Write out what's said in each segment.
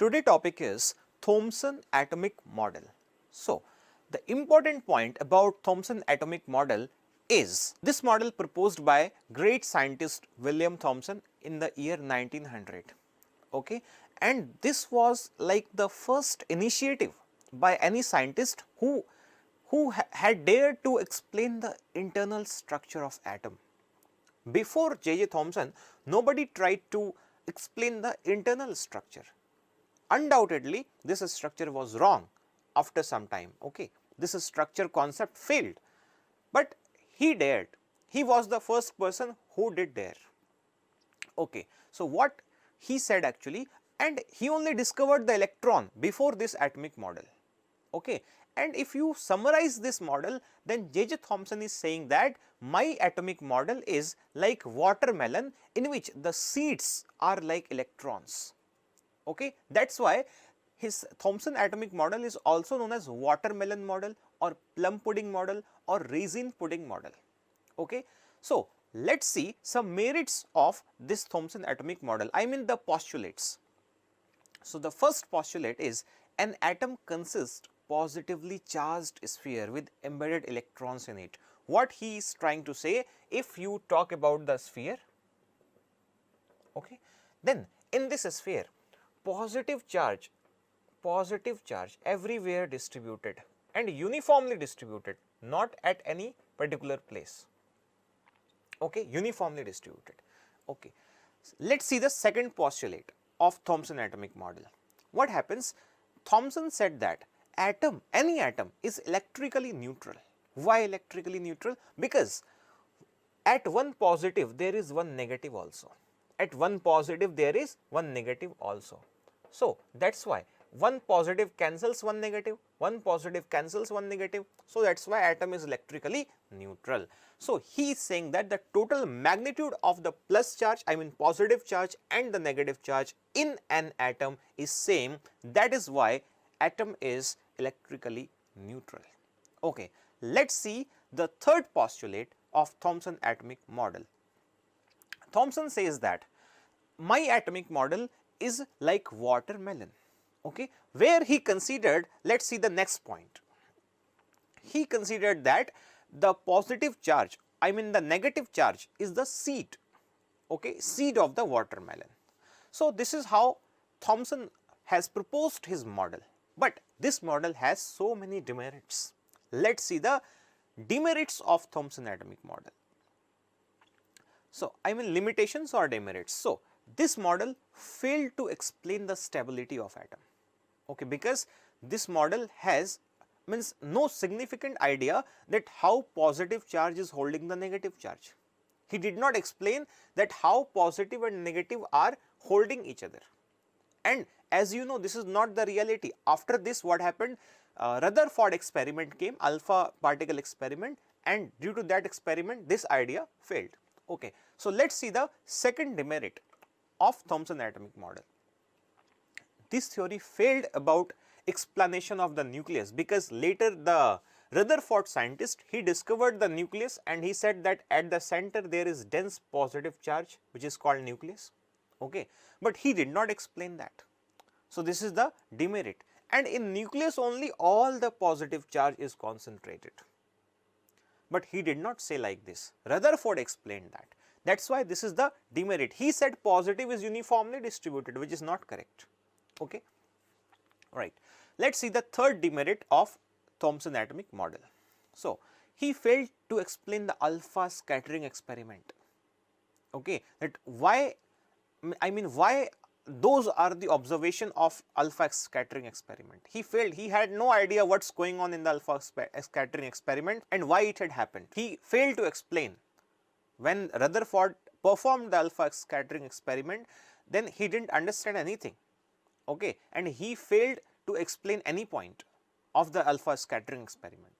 Today topic is Thomson atomic model. So, the important point about Thomson atomic model is this model proposed by great scientist William Thomson in the year 1900. Okay, and this was like the first initiative by any scientist who had dared to explain the internal structure of atom. Before J.J. Thomson, nobody tried to explain the internal structure. Undoubtedly, this structure was wrong after some time. Okay, this structure concept failed, but he dared. He was the first person who did dare. Okay, so what he said actually, and he only discovered the electron before this atomic model. Okay, and if you summarize this model, then J.J. Thomson is saying that my atomic model is like watermelon in which the seeds are like electrons. Okay, that is why his Thomson atomic model is also known as watermelon model or plum pudding model or raisin pudding model. Okay, so let us see some merits of this Thomson atomic model, I mean the postulates. So, the first postulate is an atom consists positively charged sphere with embedded electrons in it. What he is trying to say, if you talk about the sphere, okay, then in this sphere positive charge everywhere distributed and uniformly distributed, not at any particular place. Okay, uniformly distributed. Okay, let us see the second postulate of Thomson atomic model. What happens? Thomson said that any atom is electrically neutral. Why electrically neutral? Because at one positive there is one negative also. At one positive there is one negative also. So, that is why one positive cancels one negative, one positive cancels one negative. So, that is why atom is electrically neutral. So, he is saying that the total magnitude of the plus charge, I mean positive charge and the negative charge in an atom is same. That is why atom is electrically neutral. Okay, let us see the third postulate of Thomson atomic model. Thomson says that my atomic model is like watermelon. Okay, where he considered, let us see the next point. He considered that the positive charge, I mean the negative charge is the seed, okay, seed of the watermelon. So, this is how Thomson has proposed his model, but this model has so many demerits. Let us see the demerits of Thomson atomic model. So, I mean limitations or demerits. So, this model failed to explain the stability of atom, okay, because this model has means no significant idea that how positive charge is holding the negative charge. He did not explain that how positive and negative are holding each other. And as you know, this is not the reality. After this, what happened? Rutherford experiment came, alpha particle experiment, and due to that experiment this idea failed. Okay. So, let us see the second demerit of Thomson atomic model. This theory failed about explanation of the nucleus, because later the Rutherford scientist, he discovered the nucleus and he said that at the center there is dense positive charge which is called nucleus, okay, but he did not explain that. So, this is the demerit, and in nucleus only all the positive charge is concentrated, but he did not say like this. Rutherford explained that. That is why this is the demerit. He said positive is uniformly distributed, which is not correct. Okay. Right. Let us see the third demerit of Thomson atomic model. So, he failed to explain the alpha scattering experiment. Okay, that why, I mean why those are the observation of alpha scattering experiment. He failed. He had no idea what is going on in the alpha scattering experiment and why it had happened. He failed to explain. When Rutherford performed the alpha scattering experiment, then he did not understand anything, okay, and he failed to explain any point of the alpha scattering experiment.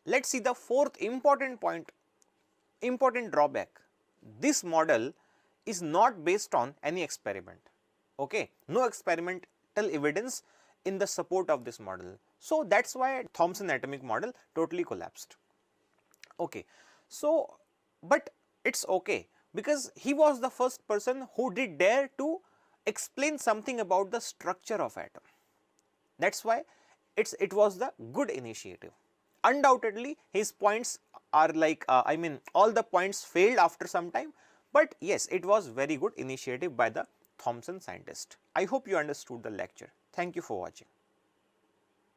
Let us see the fourth important point, important drawback. This model is not based on any experiment, okay, no experimental evidence in the support of this model. So, that is why Thomson atomic model totally collapsed. Okay. So, but it is okay, because he was the first person who did dare to explain something about the structure of atom. That's why it was the good initiative. Undoubtedly his points are like I mean all the points failed after some time, but yes, it was very good initiative by the Thomson scientist. I hope you understood the lecture. Thank you for watching.